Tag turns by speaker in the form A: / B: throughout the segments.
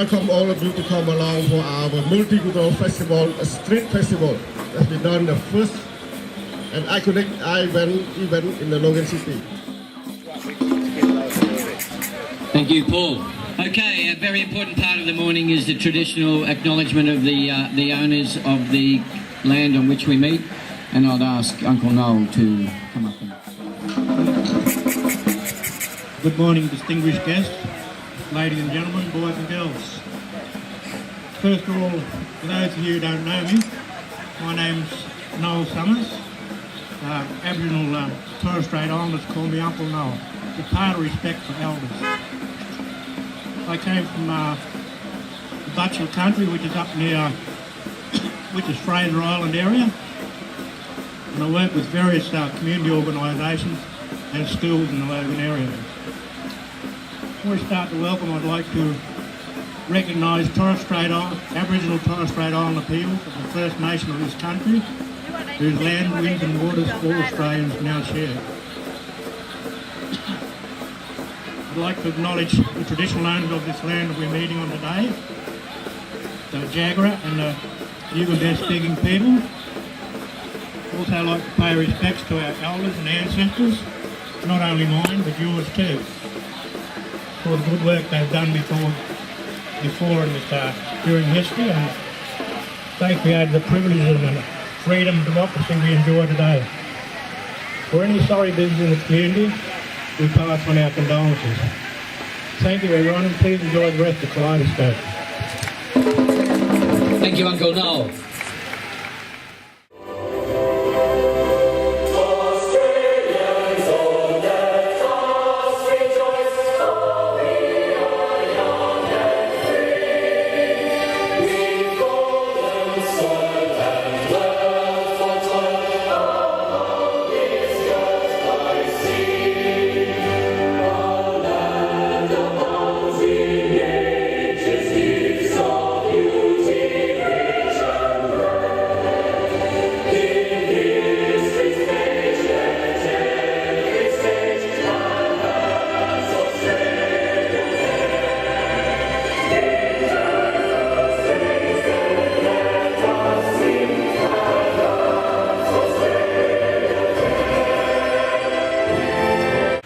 A: welcome all of you to come along for our Multicultural Festival, a street festival that we done the first and iconic event in the Logan City.
B: Thank you, Paul. Okay, a very important part of the morning is the traditional acknowledgement of the owners of the land on which we meet, and I'd ask Uncle Noel to come up.
C: Good morning, distinguished guests, ladies and gentlemen, boys and girls. First of all, for those of you who don't know me, my name's Noel Summers. Aboriginal Torres Strait Islanders call me Uncle Noel. It's a part of respect for elders. I came from the Butchell country, which is up near, which is Fraser Island area, and I work with various community organisations and schools in the Logan area. Before we start the welcome, I'd like to recognise Aboriginal Torres Strait Islander people of the First Nation of this country, whose land, winds and waters all Australians now share. I'd like to acknowledge the traditional owners of this land that we're meeting on today, the Jagera and the Yugondes speaking people. Also I'd like to pay respects to our elders and ancestors, not only mine but yours too, for the good work they've done before in this, during history, and they created the privileges and freedom and democracy we enjoy today. For any sorry business in the community, we pass on our condolences. Thank you everyone, and please enjoy the rest of Kaleidoscope.
B: Thank you, Uncle Noel.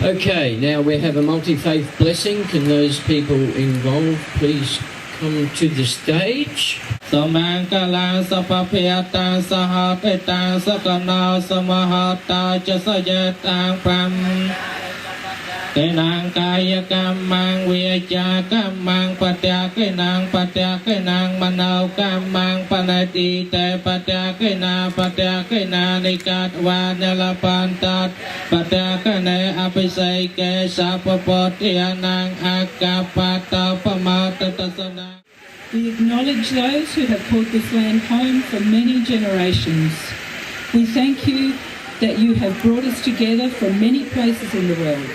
B: Okay, now we have a multi-faith blessing. Can those people involved please come to the stage?
D: Samangkala sapapiyata sahapeta sakana samahata jasayatang pram Kenang kaya kamang viyaja kamang patyakenang manaw kamang panatite patyakena nikat vanalapantat patyakene apisayke sapapotyanang akapata pamatatasana.
E: We acknowledge those who have called this land home for many generations. We thank you that you have brought us together from many places in the world.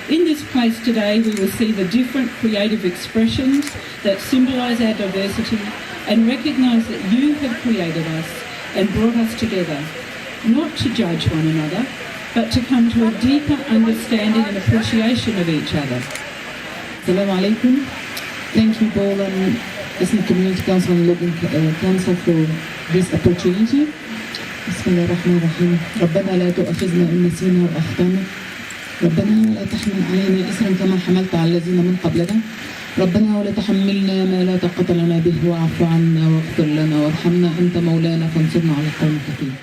E: In this place today, we will see the different creative expressions that symbolise our diversity and recognise that you have created us and brought us together, not to judge one another, but to come to a deeper understanding and appreciation of each other.
F: Assalamu alaikum. Thank you, Paul and Listening Community Council and Logan Council for this opportunity. Bismillah ar-Rahman ar-Rahim. ربنا لا تؤاخذنا إن نسينا وأخطأنا. ربنا ولا تحمل علينا إصرا كما حملت على الذين من قبلنا. ربنا ولا تحملنا ما لا طاقة لنا به واعف عنا واغفر لنا وارحمنا أنت مولانا فانصرنا على القوم الكافرين.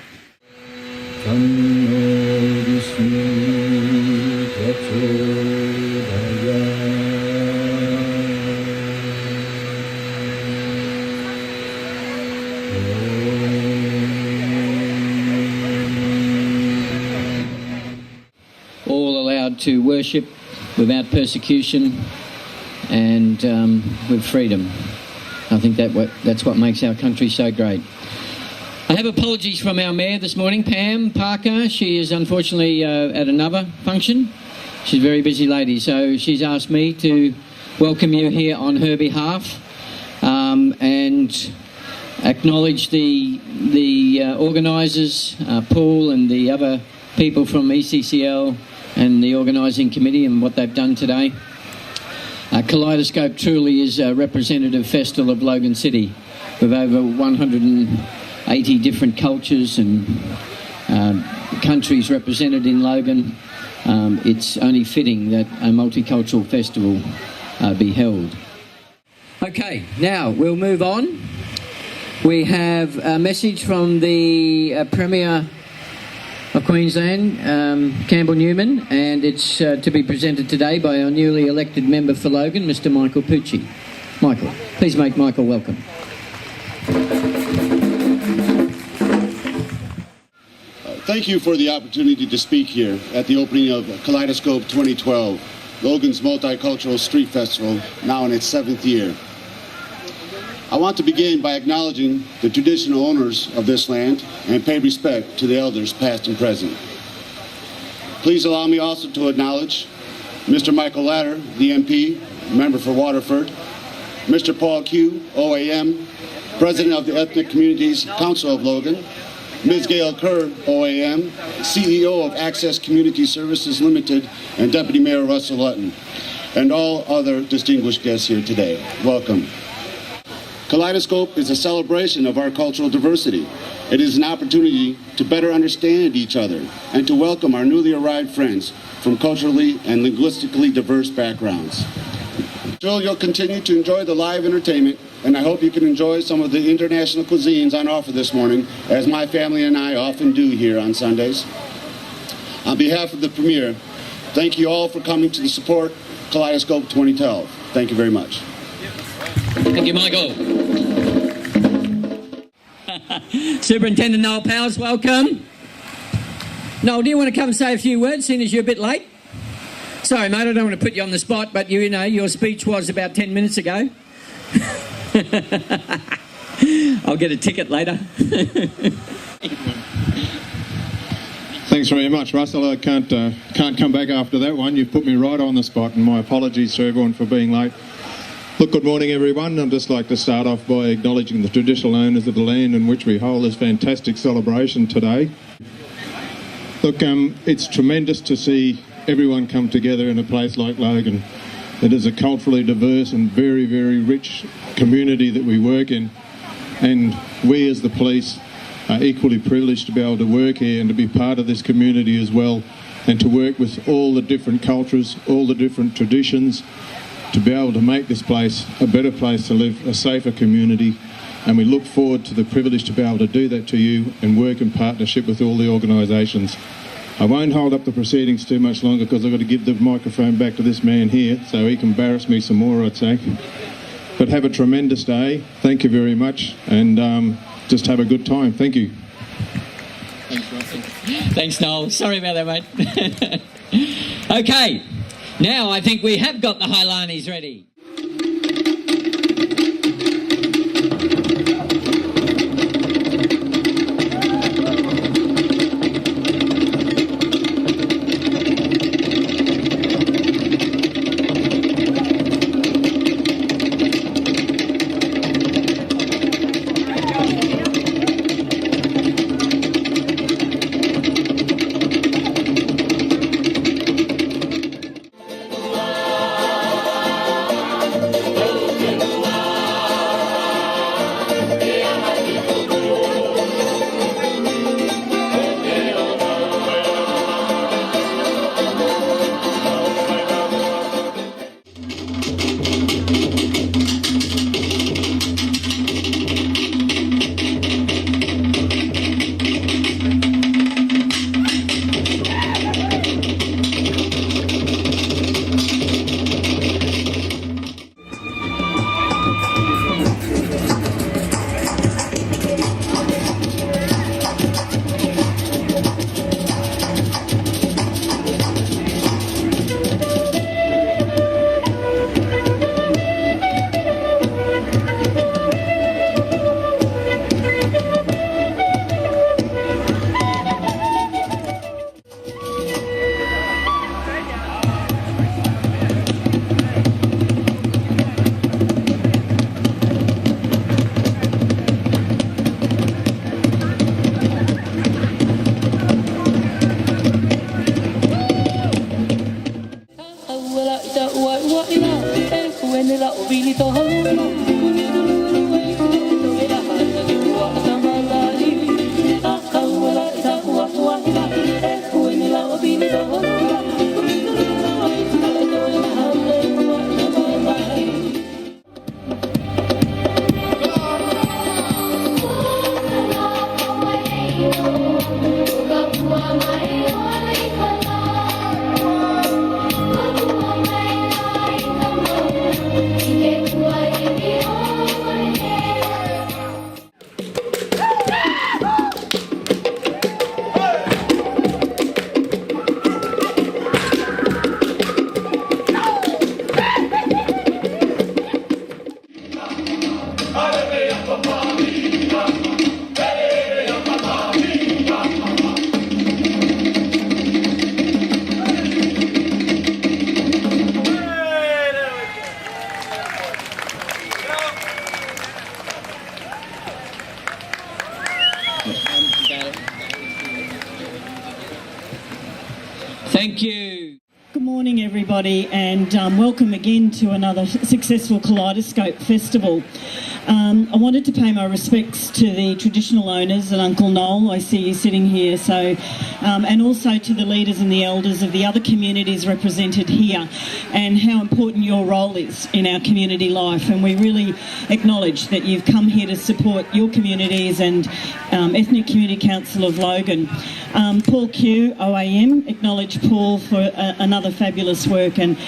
B: All allowed to worship without persecution and with freedom. I think that's what makes our country so great. I have apologies from our Mayor this morning, Pam Parker. She is unfortunately at another function. She's a very busy lady, so she's asked me to welcome you here on her behalf and acknowledge the organisers, Paul and the other people from ECCL and the organising committee and what they've done today. Kaleidoscope truly is a representative festival of Logan City with over 180 different cultures and countries represented in Logan. It's only fitting that a multicultural festival be held. Okay, now we'll move on. We have a message from the Premier of Queensland, Campbell Newman, and it's to be presented today by our newly elected member for Logan, Mr. Michael Pucci. Michael, please make Michael welcome.
G: Thank you for the opportunity to speak here at the opening of Kaleidoscope 2012, Logan's Multicultural Street Festival, now in its 7th year. I want to begin by acknowledging the traditional owners of this land and pay respect to the elders past and present. Please allow me also to acknowledge Mr. Michael Latter, the MP, member for Waterford, Mr. Paul Q, OAM, President of the Ethnic Communities Council of Logan, Ms. Gail Kerr, OAM, CEO of Access Community Services Limited, and Deputy Mayor Russell Lutton, and all other distinguished guests here today. Welcome. Kaleidoscope is a celebration of our cultural diversity. It is an opportunity to better understand each other and to welcome our newly arrived friends from culturally and linguistically diverse backgrounds. I'm sure you'll continue to enjoy the live entertainment, and I hope you can enjoy some of the international cuisines on offer this morning, as my family and I often do here on Sundays. On behalf of the Premier, thank you all for coming to support Kaleidoscope 2012. Thank you very much.
B: Thank you, Michael. Superintendent Noel Powers, welcome. Noel, do you want to come and say a few words, seeing as you're a bit late? Sorry, mate, I don't want to put you on the spot, but you know, your speech was about 10 minutes ago. I'll get a ticket later.
H: Thanks very much, Russell. I can't come back after that one. You've put me right on the spot, and my apologies to everyone for being late. Look, good morning, everyone. I'd just like to start off by acknowledging the traditional owners of the land in which we hold this fantastic celebration today. Look, it's tremendous to see everyone come together in a place like Logan. It is a culturally diverse and very, very rich community that we work in, and we as the police are equally privileged to be able to work here and to be part of this community as well, and to work with all the different cultures, all the different traditions, to be able to make this place a better place to live, a safer community. And we look forward to the privilege to be able to do that to you and work in partnership with all the organisations. I won't hold up the proceedings too much longer because I've got to give the microphone back to this man here so he can embarrass me some more, I'd say. But have a tremendous day. Thank you very much, and just have a good time. Thank you.
B: Thanks, Russell. Thanks, Noel. Sorry about that, mate. Okay, now I think we have got the Hailanis ready. Thank you.
I: Good morning, everybody, and welcome again to another successful Kaleidoscope Festival. I wanted to pay my respects to the traditional owners and Uncle Noel. I see you sitting here, and also to the leaders and the elders of the other communities represented here, and how important your role is in our community life. And we really acknowledge that you've come here to support your communities and Ethnic Community Council of Logan. Paul Q, OAM, acknowledge Paul for another fabulous work, and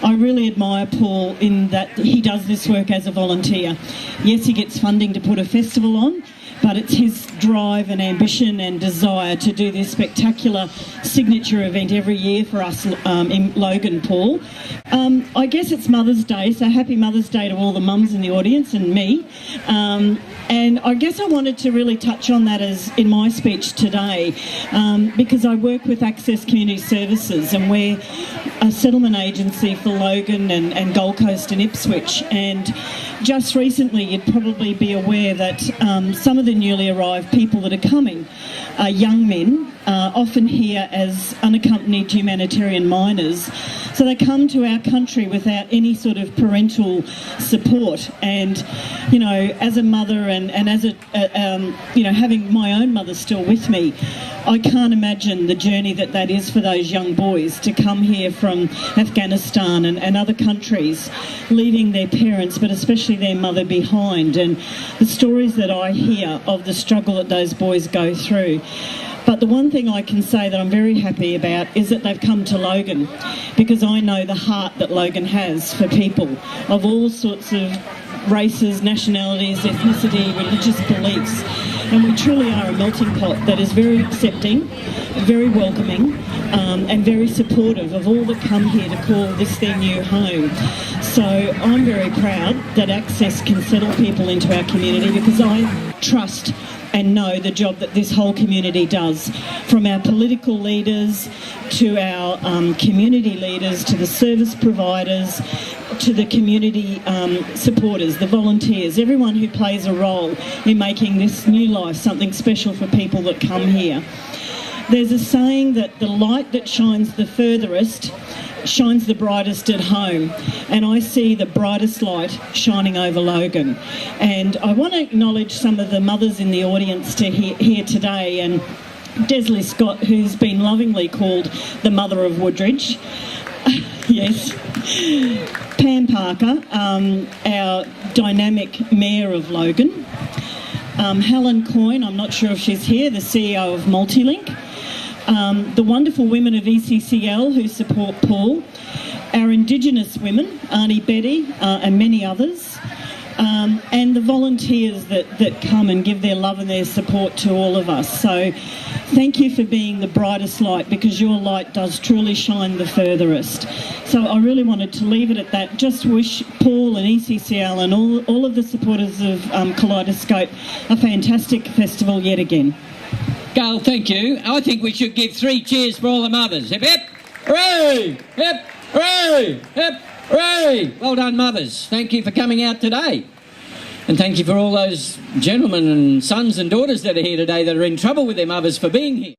I: I really admire Paul in that he does this work as a volunteer. Yes, he gets funding to put a festival on, but it's his drive and ambition and desire to do this spectacular signature event every year for us in Logan, Paul. I guess it's Mother's Day, so happy Mother's Day to all the mums in the audience and me. And I guess I wanted to really touch on that as in my speech today, because I work with Access Community Services, and we're a settlement agency for Logan and Gold Coast and Ipswich. And just recently, you'd probably be aware that some of the newly arrived people that are coming are young men, often here as unaccompanied humanitarian minors. So they come to our country without any sort of parental support. And, you know, as a mother and as a, having my own mother still with me, I can't imagine the journey that is for those young boys to come here from Afghanistan and other countries, leaving their parents, but especially their mother behind. And the stories that I hear of the struggle that those boys go through. But the one thing I can say that I'm very happy about is that they've come to Logan, because I know the heart that Logan has for people of all sorts of races, nationalities, ethnicity, religious beliefs. And we truly are a melting pot that is very accepting, very welcoming, and very supportive of all that come here to call this their new home. So I'm very proud that Access can settle people into our community, because I trust and know the job that this whole community does, from our political leaders to our community leaders to the service providers to the community supporters, the volunteers, everyone who plays a role in making this new life something special for people that come here. There's a saying that the light that shines the furthest shines the brightest at home, and I see the brightest light shining over Logan. And I want to acknowledge some of the mothers in the audience here today, and Desley Scott, who's been lovingly called the mother of Woodridge. Yes. Pam Parker, our dynamic mayor of Logan. Helen Coyne, I'm not sure if she's here, the CEO of Multilink. The wonderful women of ECCL who support Paul, our Indigenous women, Auntie Betty and many others, and the volunteers that come and give their love and their support to all of us. So thank you for being the brightest light, because your light does truly shine the furthest. So I really wanted to leave it at that. Just wish Paul and ECCL and all of the supporters of Kaleidoscope a fantastic festival yet again.
B: Gail, thank you. I think we should give 3 cheers for all the mothers. Hip, hip, hooray! Hip, hooray! Hip, hooray! Well done, mothers. Thank you for coming out today. And thank you for all those gentlemen and sons and daughters that are here today that are in trouble with their mothers for being here.